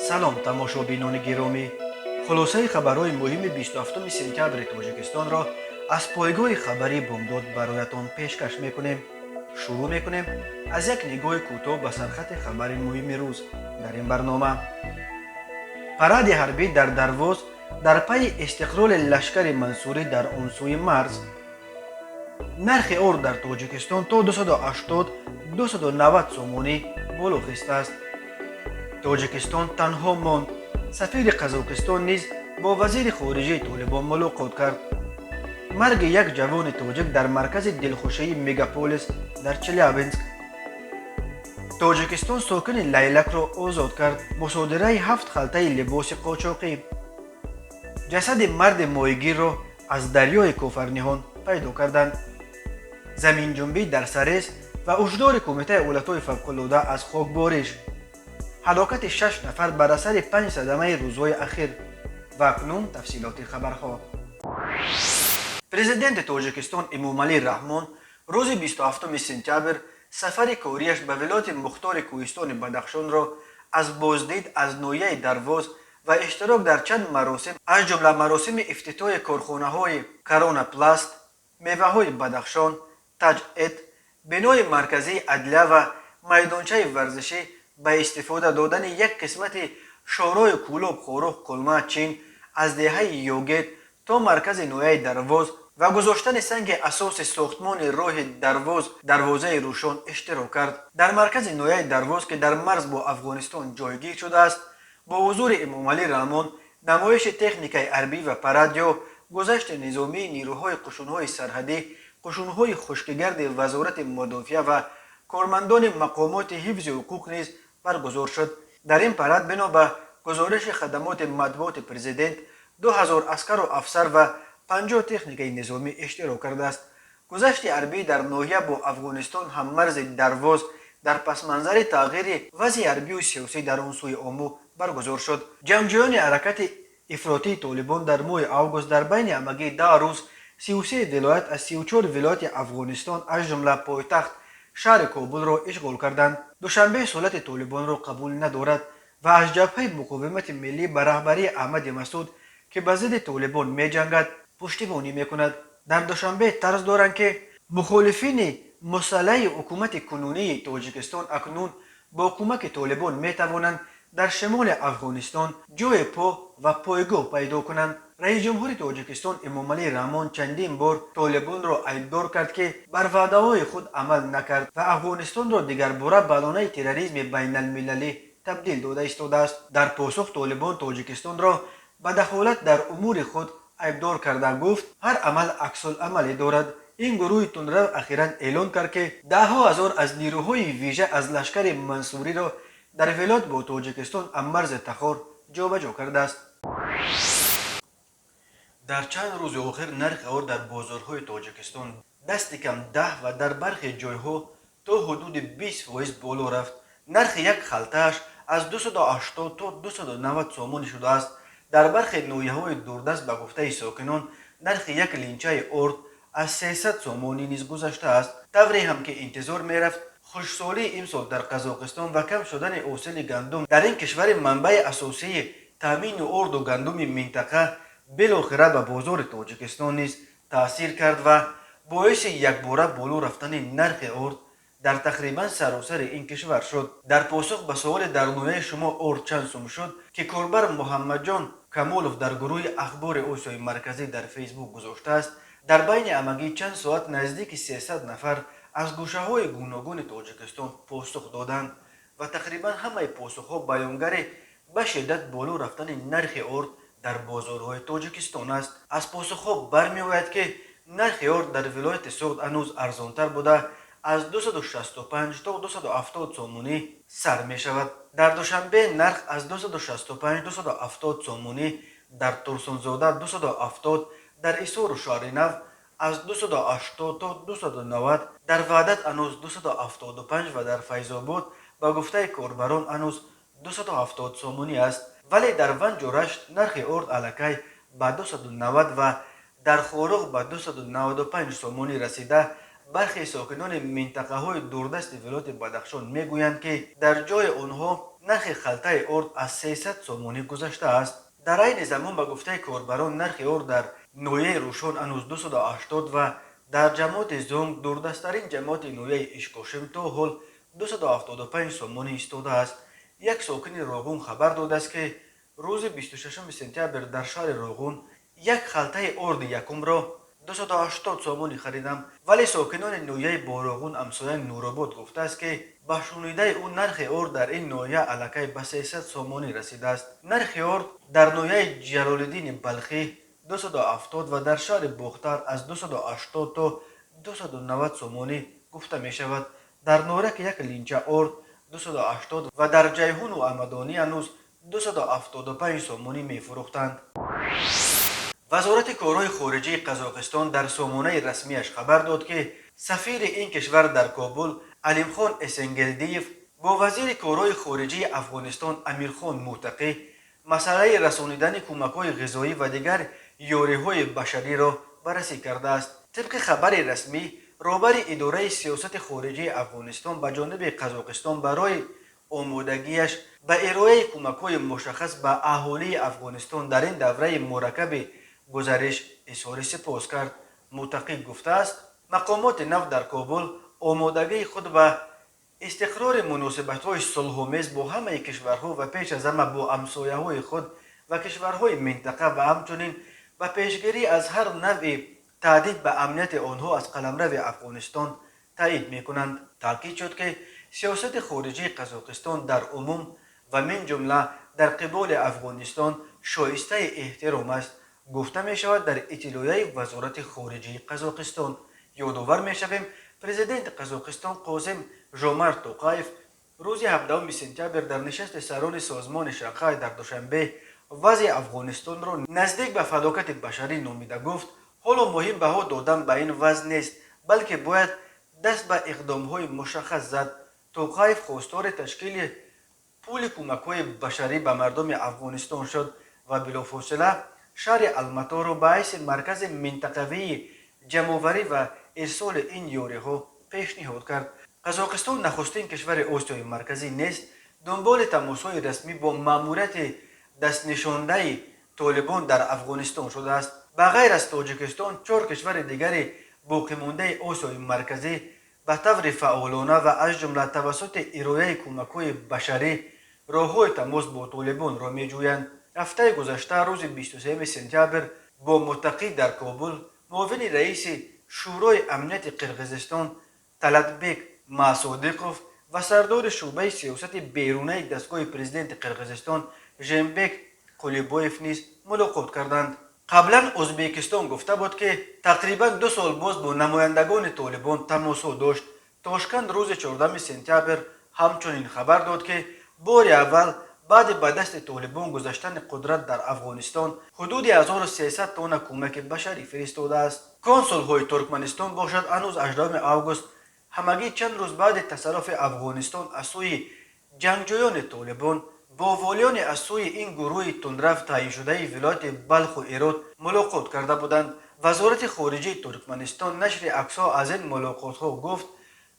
салом тамошобинони гиромӣ, хулосаи хабарҳои муҳими 27 сентябри тоҷикистонро аз пойгоҳи хабари бомдод бароятон пешкаш мекунем. шурӯъ мекунем аз як нигоҳи кӯтоҳ ба сархати хабари муҳими рӯз дар ин барнома. паради ҳарбӣ дар Дарвоз дар пайи истиқроли лашкари Мансурӣ дар он сӯи марз. нархи ор дар Тоҷикистон то 280-290 сомонӣ боло хистааст. тоҷикистон танҳо монд. сафири Қазоқистон низ бо вазири хориҷии Толибон мулоқот кард. марги як ҷавони тоҷик дар маркази дилхушии мегаполис дар Челябинск. тоҷикистон сокини Лайлакро озод кард. мусодираи 7 халтаи либоси қочоқӣ. ҷасади марди моҳигирро аз дарёи Кофарниҳон пайдо карданд. заминҷунбӣ дар Сарес ва уҷдори Кумитаи ҳолатҳои фавқуллода аз хокбориш. ҳалокати 6 нафар бар асари 5 садамаи рӯзҳои ахир. ва акнун тафсилоти хабарҳо. президенти Тоҷикистон Эмомалӣ Раҳмон рӯзи 27 сентябр сафари корияш ба вилояти мухтори Кӯҳистони Бадахшонро аз боздид аз ноҳияи Дарвоз ва иштирок дар чанд маросим аз ҷумла маросими ифтитоҳи корхонаҳои Каронапласт, меваҳои Бадахшон, Таҷ-Эд, бинои марказии адлия ва майдончаи варзишӣ ба истифода додани як қисмати шораҳои Кӯлоб Хорӯх Кулма Чин аз деҳаи Ёгет то маркази ноҳияи Дарвоз ва гузоштани санги асоси сохтмони роҳи Дарвоз дарвозаи Рӯшон иштирок кард. дар маркази ноҳияи Дарвоз ки дар марз бо Афғонистон ҷойгир шудааст, бо ҳузури Эмомалӣ Раҳмон намоиши техникаи ҳарбӣ ва парад ё гузашти низомии нирӯҳои қушунҳои сарҳадӣ, қушунҳои хушкигарди вазорати мудофиа ва кормандони мақомоти ҳифзи ҳуқуқ низ баргузор шуд. дар ин парад бино ба гузориши хадамоти матбуоти президент 2000 аскару афсар ва 50 техникаи низомӣ иштирок кардааст. гузашти ҳарбӣ дар ноҳия бо Афғонистон ҳаммарзи Дарвоз дар пасманзари тағйири вазъи ҳарбию сиёсӣ дар он сӯи омӯ баргузор шуд. ҷангҷӯёни ҳаракати ифротии Толибон дар моҳи август дар байни ҳамагии 10 рӯз 33 вилоят аз 34 вилояти Афғонистон аз ҷумла пойтахт шаҳри Кобулро ишғол карданд. душанбе ҳосолати Толибонро қабул надорад ва аз ҷабҳаи муқовимати миллӣ ба раҳбарии Аҳмади Масуд ки ба зидди Толибон меҷангад пуштибонӣ мекунад. дар душанбе тарз доранд ки мухолифини мусаллаҳи ҳукумати кунунии Тоҷикистон акнун бо кӯмаки Толибон метавонанд дар шимоли Афғонистон ҷои по ва пойгоҳ пайдо кунанд. раиси ҷумҳури Тоҷикистон Эмомалӣ Раҳмон чандин бор Толибонро айбдор кард ки бар ваъдаҳои худ амал накард ва Афғонистонро дигарбора ба лонаи терроризми байналмилалӣ табдил дода истодааст. дар посух Толибон Тоҷикистонро ба дахолат дар умури худ айбдор карда гуфт ҳар амал аксуламале дорад. ин гурӯҳи тунрав ахиран эълон кард ки даҳҳо ҳазор аз нирӯҳои вижа аз лашкари Мансуриро дар вилоят бо Тоҷикистон аз марзи Тахор ҷобаҷо кардааст. дар чанд рӯзи охир нархи ор дар бозорҳои Тоҷикистон дасти кам 10 ва дар бархи ҷойҳо то ҳудуди 20% боло рафт. нархи як халтааш аз 280 то 290 сомонӣ шудааст. дар бархи ноҳияҳои дурдаст ба гуфтаи сокинон нархи як линчаи орд аз 300 сомонӣ низ гузаштааст. тавре ҳам ки интизор мерафт хушксолии имсол дар Қазоқистон ва кам шудани ҳосили гандум дар ин кишвари манбаи асосии таъмини орду гандуми минтақа билохира ба бозори Тоҷикистон низ таъсир кард ва боиси якбора боло рафтани нархи орд дар тақрибан саросари ин кишвар шуд. дар посух ба суоле дар ноҳияи шумо орд чанд сум шуд ки корбар Муҳаммадҷон Камолов дар гурӯҳи ахбори Осиёи Марказӣ дар Фейсбук гузоштааст, дар байни ҳамагӣ чанд соат наздики 300 нафар аз гӯшаҳои гуногуни Тоҷикистон посух доданд ва тақрибан ҳамаи посухҳо баёнгари ба шиддат боло рафтани нархи орд дар бозорҳои Тоҷикистон аст. аз посухҳо бармеояд ки нархи орд дар вилояти Суғд ҳанӯз арзонтар буда аз 265 то 270 сомонӣ сар мешавад. дар душанбе нарх аз 265-270 сомонӣ, дар Турсунзода 270, дар Исору шаҳри Нав аз 280 то 290, дар Ваҳдат ҳанӯз 275 ва дар Файзобод ба гуфтаи корбарон ҳанӯз 270 сомонӣ аст. вале дар Ванҷу Рашт нархи орд аллакай ба 290 ва дар Хорӯғ ба 295 сомонӣ расида бархи сокинони минтақаҳои дурдасти вилояти Бадахшон мегӯянд ки дар ҷои онҳо نرخ خلطه ارد از 300 سومونی گذشته است. در این زمان به گفته کاربران نرخ ارد در نویه روشن هنوز 280 و در جماعت زنگ دوردستترین جماعت نویه اشکوشم تا حال 275 سومونی ایستاده است. یک ساکن راغون خبر داده است که روز 26 سپتامبر در شهر راغون یک خلطه ارد یکم را 280 سومونی خریدم، ولی ساکنان نویه باراغون امسایه نورآباد گفته است که با شنیده او نرخ ارد در این نویه الکی به 300 سومونی رسیده است. نرخ ارد در نویه جلال الدین بلخی 270 و در شهر بختر از 280 تا 290 سومونی گفته می شود. در نورک یک لینچه ارد 280 و در جیهون و المدانی هنوز 275 سومونی می فروختند. وزارت کارهای خارجه قزاقستان در سامانه رسمیش خبر داد که سفیر این کشور در کابل علیمخان اسنگلدیف با وزیر کارهای خارجه افغانستان امیرخان موتقی مسئله رسانیدن کمک‌های غذایی و دیگر یاری‌های بشری را بررسی کرده است. طبق خبر رسمی، رهبر اداره سیاست خارجی افغانستان به جانب قزاقستان برای آمادگیش به ارائه کمک‌های مشخص به اهالی افغانستان در این دوره مرکب گزارش اظهار سپاس کرد. موتقی گفته است مقامات نو در کابل آمادگی خود به استقرار مناسبت‌های صلح‌آمیز با همه کشورها و پیش از همه با همسایه‌های خود و کشورهای منطقه و همچنین به پیشگیری از هر نوع تهدید به امنیت آنها از قلمرو افغانستان تایید می‌کنند. تاکید شد که سیاست خارجی قزاقستان در عموم و من جمله در قبال افغانستان شایسته احترام است. گفته می شود در اطلاعیه وزارت خارجه قزاقستان. یادآور می شویم پرزیدنت قزاقستان قاسم ژومارت توقایف روز 17 سپتامبر در نشست سران سازمان شانگهای در دوشنبه وضع افغانستان را نزدیک به فلاکت بشری نامیده گفت حالا مهم بها دادن به این وضع نیست، بلکه باید دست به اقدام‌های مشخص زد. توقایف خواستار تشکیل پول کمک‌های بشری به مردم افغانستان شد و بلافاصله شهر المتا را به حیث مرکز منطقوی جمع‌آوری و ارسال این یاری‌ها پیشنهاد کرد. قزاقستان نخستین کشور آسیای مرکزی نیست دنبال تماس‌های رسمی با مأموریت دست نشانده طالبان در افغانستان شده است. به غیر از تاجیکستان 4 کشور دیگر باقی مانده آسیای مرکزی به طور فعالانه و از جمله توسط ارائه کمک‌های بشری راه‌های تماس با طالبان را می‌جویند. هفته گذشته روز 23 سپتامبر با متقی در کابل معاون رئیس شورای امنیت قرقیزستان طلعتبک مصادیقوف و سردار شعبه سیاست بیرونی دستگاه پرزیدنت قرقیزستان ژنبک قلیبایف نیز ملاقات کردند. قبلا ازبکستان گفته بود که تقریبا 2 سال باز با نمایندگان طالبان تماس داشت. تاشکند روز 14 سپتامبر همچنین خبر داد که بار اول بعد به دست طالبان گذاشتن قدرت در افغانستان حدود 1300 تن کمک بشری فرستاده است. کنسول های ترکمنستان باشد هنوز 18 آگوست همگی چند روز بعد تصرف افغانستان از سوی جنگجویان طالبان با والیان از سوی این گروه تندرو تعیین شده ولایت بلخ و هرات ملاقات کرده بودند. وزارت خارجه ترکمنستان نشر عکس‌ها از این ملاقات‌ها گفت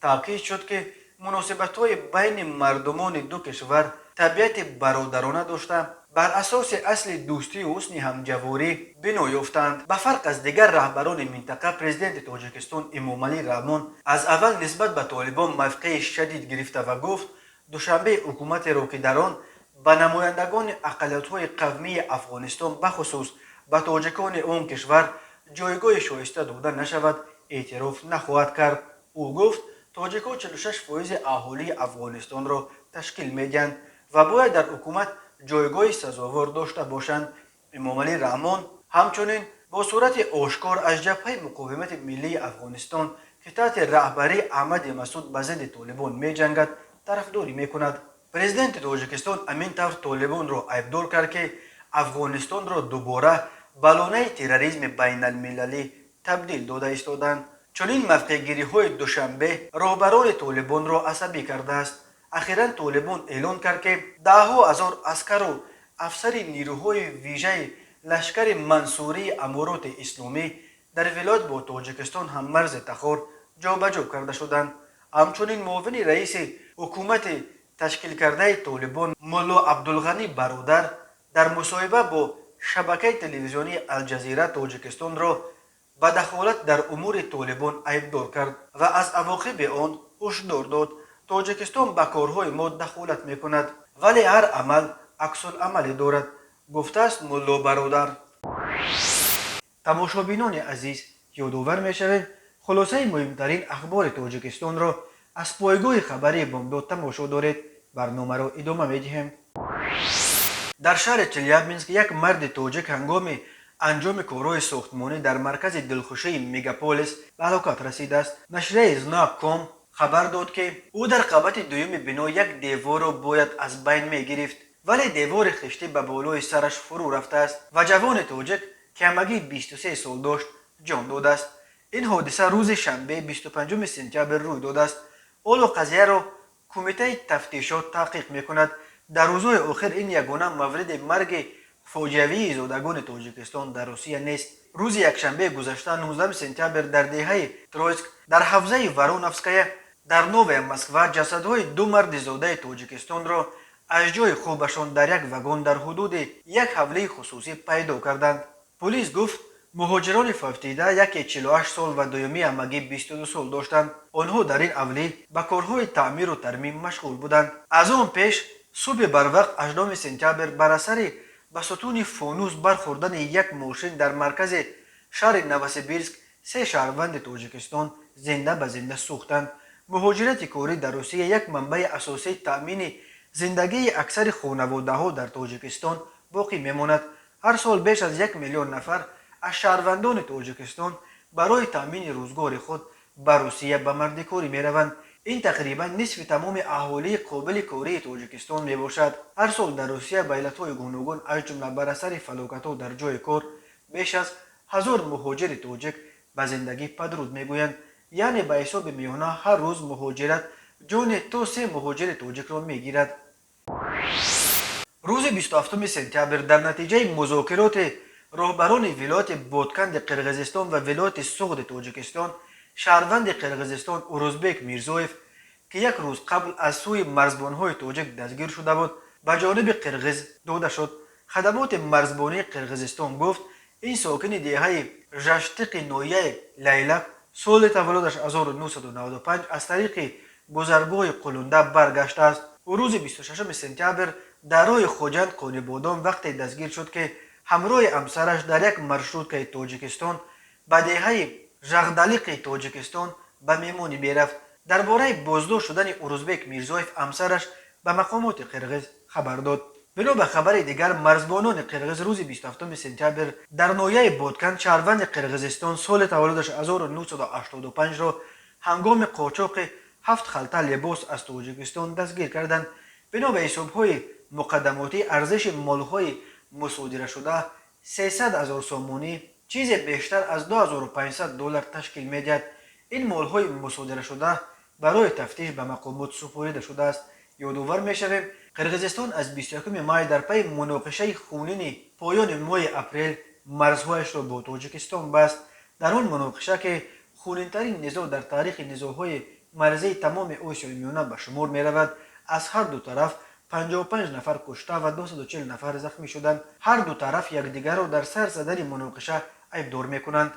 تاکید شد که مناسبت‌های بین مردمان دو کشور طبیعت برادرانه داشته بر اساس اصل دوستی و حسن همجواری بنا یافتند. به فرق از دیگر رهبران منطقه، پرزیدنت تاجیکستان امامعلی رحمان از اول نسبت به طالبان موقع شدید گرفته و گفت دوشنبه حکومت را که در آن به نمایندگان اقلیت‌های قومی افغانستان بخصوص به تاجیکان آن کشور جایگاه شایسته داده نشود اعتراف نخواهد کرد. او گفت تاجیک‌ها 46% اهالی افغانستان را تشکیل می‌دهند و باید در حکومت جایگاه سزاوار داشته باشند. امامعلی رحمان همچنین با صورت آشکار از جبهه مقاومت ملی افغانستان که تحت رهبری احمد مسعود به ضد طالبان می‌جنگد طرفداری می‌کند. پرزیدنت تاجیکستان همین طور طالبان را عیبدار کرد که افغانستان را دوباره به لانه تروریسم بین المللی تبدیل داده ایستادند. چنین موقع‌گیری‌های دوشنبه رهبران طالبان را عصبی کرده است. اخیراً طالبان اعلان کرد که ده‌ها هزار عسکر و افسر نیروهای ویژه لشکر منصوری امارات اسلامی در ولایت با تاجیکستان هم مرز تخار جابجا کرده شدند. همچنین معاون رئیس حکومت تشکیل کرده طالبان ملا عبدالغنی برادر در مصاحبه با شبکه تلویزیونی الجزیره تاجیکستان را به دخالت در امور طالبان عیبدار کرد و از عواقب آن هشدار داد تاجیکستان به کارهای ما دخالت میکند ولی هر عمل عکس العملی دارد، گفته است ملا برادر. تماشابینان عزیز، یادآور میشویم خلاصه مهمترین اخبار تاجیکستان را از پایگاه خبری بامداد تماشا دارید. برنامه را ادامه میدهیم. در شهر چلیابینسک یک مرد تاجیک هنگام انجام کارهای ساختمانی در مرکز دلخوشی میگاپولیس به هلاکت رسیده است. نشریه زنا.com خبر داد که او در قبت دوم بنا یک دیوار را باید از بین میگرفت ولی دیوار خشتی به بالای سرش فرو رفته است و جوان تاجیک که همگی 23 سال داشت جان داده است. این حادثه روز شنبه 25 سپتامبر روی داده است. اولو قضیه را کمیته تفتیشات تحقیق میکند. در روزهای آخر این یگانه مورد مرگ فاجعه‌ای زادگان تاجیکستان در روسیه نیست. روز یکشنبه گذشته 19 سپتامبر در دهه ترویسک در حوزه ورونفسکیه در نوی مسکو جسدهای دو مرد زاده تاجیکستان را از جای خوابشان در یک واگن در حدود یک حوله خصوصی پیدا کردند. پلیس گفت مهاجران فوتیده یکی 48 سال و دومی همگی 22 سال داشتند. آنها در این حوله به کارهای تعمیر و ترمیم مشغول بودند. از آن پیش صبح بروقت 18 سپتامبر بر اثر به ستون فانوس برخوردن یک ماشین در مرکز شهر نوسیبیرسک 3 شهروند تاجیکستان زنده به زنده سوختند. مهاجرت کاری در روسیه یک منبع اساسی تأمین زندگی اکثر خانواده‌ها در تاجیکستان باقی میماند. هر سال بیش از 1 میلیون نفر از شهروندان تاجیکستان برای تأمین روزگار خود به روسیه به مردکاری میروند. این تقریبا نصف تمام اهالی قابل کاری تاجیکستان می باشد. هر سال در روسیه به علتهای گوناگون از جمله بر اثر فلاکت‌ها در جای کار بیش از 1000 مهاجر تاجیک به زندگی پدرود میگویند. یعنی به حساب میانه هر روز مهاجرت جان تا 3 مهاجر تاجیک را میگیرد. روز 27 سپتامبر در نتیجه مذاکرات رهبران ولایت بادکند قرقیزستان و ولایت سغد تاجیکستان، شهروند قرقیزستان اروزبک میرزویف که یک روز قبل از سوی مرزبانهای تاجیک دستگیر شده بود به جانب قرقیز داده شد. خدمات مرزبانی قرقیزستان گفت این ساکن دهه ژشتق نویه لیلک سال تولدش 1995 از طریق گذرگاه قلونده برگشته است. او روز 26 سپتامبر در راه خوجند قانیبادان وقتی دستگیر شد که همراه همسرش در یک مرشروطه تاجیکستان به دهه ژغدالیق تاجیکستان به میمانی میرفت. درباره بازداشت شدن اروزبک میرزویف همسرش به مقامات قرقیز خبر داد. بنا به خبر دیگر مرزبانان قرقیز روز 27 سپتامبر در ناحیه بادکند شهروند قرقیزستان سال تولدش 1985 را هنگام قاچاق 7 خلطه لباس از تاجیکستان دستگیر کردند. بنا به حساب‌های مقدماتی ارزش مال‌های مصادره شده 300,000 سومونی چیز بیشتر از 2500 دلار تشکیل می‌دهد. این مال‌های مصادره شده برای تفتیش به مقامات سپرده شده است. یادآور می‌شویم قرقیزستان از 21 مای در پی مناقشه خونین پایان ماه اپریل مرزهایش را با تاجیکستان بست. در آن مناقشه که خونین‌ترین نزاع در تاریخ نزاع‌های مرزی تمام آسیای میانه به شمار می‌رود، از هر دو طرف 55 نفر کشته و 240 نفر زخمی شدند. هر دو طرف یکدیگر را در سر زدن مناقشه عیبدار می‌کنند.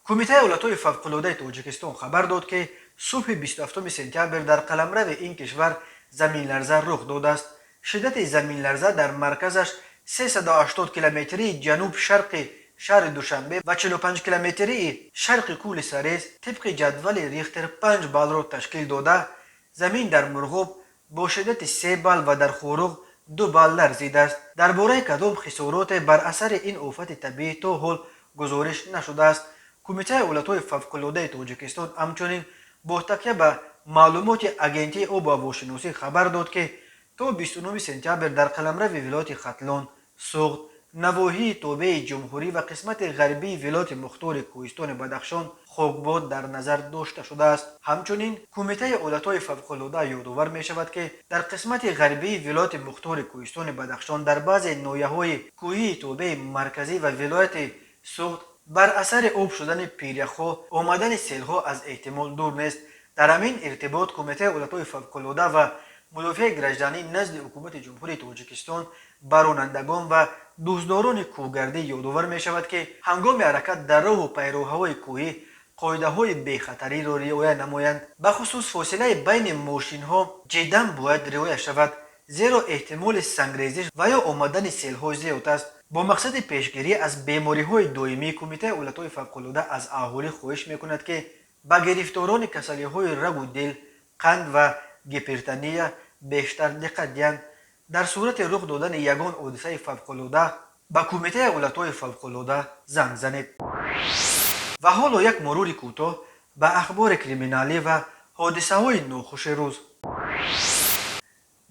کمیته ایالت‌های فوق‌العاده تاجیکستان خبر داد که صبح 27 سپتامبر در قلمرو این کشور زمین لرزه رخ داده است. شدت زمین لرزه در مرکزش 380 کیلومتری جنوب شرق شهر دوشنبه و 45 کیلومتری شرق کول سریز طبق جدول ریختر 5 بال را تشکیل داده. زمین در مرغوب با شدت 3 بال و در خوروغ 2 بال لرزیده است. درباره کدام خسارات بر اثر این آفت طبیعی تا حال گزارش نشده است. کمیته ایالت‌های فوق‌العاده تاجیکستان همچنین با تکیه به معلومات اگنتی آب و هواشناسی خبر داد که تا 29 سپتامبر در قلمرو ولایت ختلان، سغد، نواحی توبه جمهوری و قسمت غربی ولایت مختار کوهستان بدخشان خاکباد در نظر داشته شده است. همچنین کمیته ایالت‌های فوق‌العاده یادآور می‌شود که در قسمت غربی ولایت مختار کوهستان بدخشان در بعضی ناحیه‌های کوهی توبه مرکزی و ولایت سغد بر اثر آب شدن پیریخ‌ها آمدن سیل‌ها از احتمال دور نیست. در همین ارتباط کمیته ایالت‌های فوق‌العاده و مدافع گرجدانی نزد حکومت جمهوری تاجیکستان به رانندگان و دوستداران کوهگردی یادآور می شود که هنگام حرکت در راه و پیراههای کوهی قاعده های بیخطری را رعایت نمایند. به خصوص فاصله بین ماشین ها جدا باید رعایت شود، زیرا احتمال سنگریزش و یا آمدن سیل های زیاد است. با مقصد پیشگیری از بیماری های دائمی، کمیته ایالت‌های فوق‌العاده از اهالی خواهش میکند که به گرفتاران کسلی های رگ و دل، قند و گیپرتونیا بیشتر دقت دهند. در صورت رخ دادن یگان حادثه فوق‌العاده به کمیته ایالت‌های فوق‌العاده زنگ زنید. و حالا یک مرور کوتاه به اخبار کریمینالی و حادثه های ناخوش روز.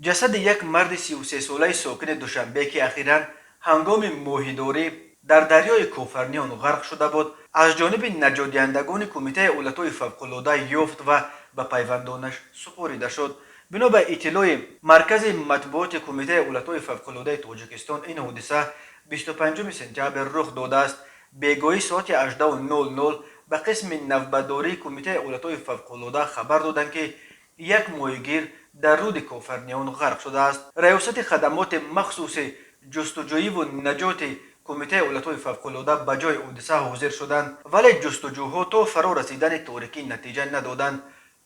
جسد یک مرد 33 ساله ساکن دوشنبه که اخیراً هنگام ماهیداری در دریای کوفرنیان غرق شده بود از جانب نجات دهندگان کمیته ایالت‌های فوق‌العاده یافت و به پیوندانش سپرده شد. بنا به اطلاع مرکز مطبوعات کمیته ایالت‌های فوق‌العاده تاجیکستان، این حادثه 25 سپتامبر رخ داده است. بیگاهی ساعت 18:00 به قسم نوبتداری کمیته ایالت‌های فوق‌العاده خبر دادند که یک ماهیگیر در رود کوفرنیان غرق شده است. ریاست خدمات مخصوص جستجویی و نجات کمیته ایالت‌های فوق‌العاده به جای حادثه حاضر شدند، ولی جستجوها تا فرا رسیدن تاریکی نتیجه ندادند.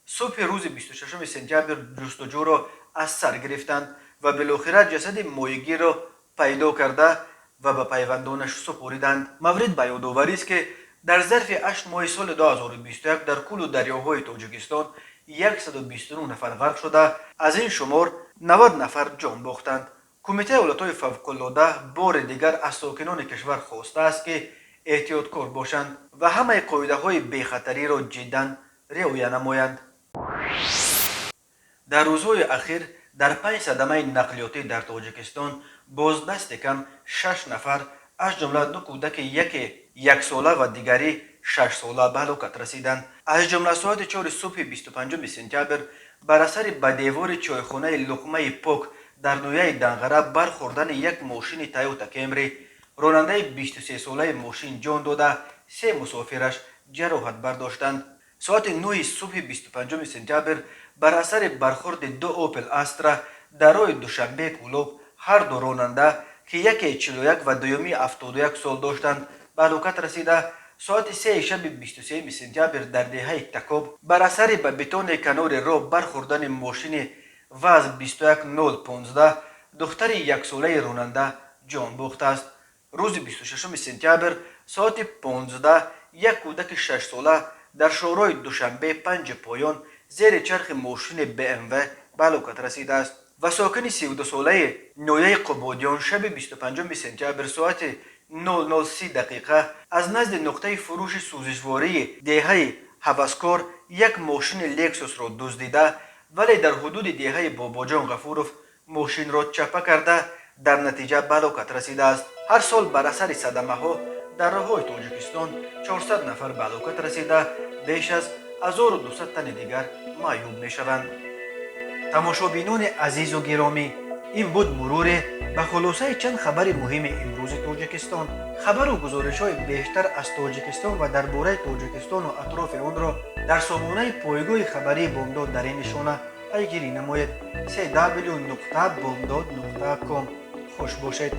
صبح روز 26 سپتامبر جستجو را از سر گرفتند و بالاخره جسد ماهیگیر را پیدا کرده و به پیوندانش سپردند. مورد به یادآوری است که در ظرف 8 ماه سال 2021 در کل دریاهای تاجیکستان 129 نفر غرق شده، از این شمار 90 نفر جان باختند. کمیته ایالت‌های فوق‌العاده بار دیگر از ساکنان کشور خواسته است که احتیاطکار باشند و همه قاعده‌های بیخطری را جداً رعایت نمایند. در روزهای اخیر در 5 صدمه نقلیاتی در تاجیکستان باز دست کم 6 نفر از جمله 2 کودک، یکی 1 ساله و دیگری 6 ساله به هلاکت رسیدند. از جمله ساعت 4 صبح 25 سپتامبر بر اثر به دیوار چایخانه لقمه پاک در نویه دنغره برخوردن یک ماشین تویوتا کمری، راننده 23 ساله ماشین جان داده، 3 مسافرش جراحت برداشتند. ساعت 9 صبح 25 سپتامبر بر اثر برخورد 2 اوپل استرا در راه دوشنبه کلوب، هر دو راننده که یکی 41 و دومی 71 سال داشتند به هلاکت رسیده. ساعت 3 شب 23 سپتامبر در دهه تکاب بر اثر به بتون کنار راه برخوردن ماشین وز 21015 دختر 1 ساله راننده جان باخته است. روز 26 سپتامبر ساعت 15 یک کودک 6 ساله در شورای دوشنبه 5 پایان زیر چرخ ماشین BMW به هلاکت رسیده است و ساکن 32 ساله نویه قبادیان شب 25 سپتامبر ساعت 00:30 از نزد نقطه فروش سوزشواری دهه هوسکار یک ماشین لکسوس را دزدیده، ولی در حدود دهه باباجان غفورов ماشین را چپه کرده در نتیجه به هلاکت رسیده است. هر سال بر اثر صدمه ها در راههای تاجیکستان 400 نفر به هلاکت رسیده، بیش از 1200 تن دیگر معیوب می شوند. تماشابینان عزیز و گرامی، این بود مرور به خلاصه چند خبر مهم امروز تاجیکستان. خبر و گزارش های بیشتر از تاجیکستان و درباره تاجیکستان و اطراف آن را در سامانه پایگاه خبری بامداد در این نشانه پیگیری نمایید. www.bomdad.com. خوش باشید.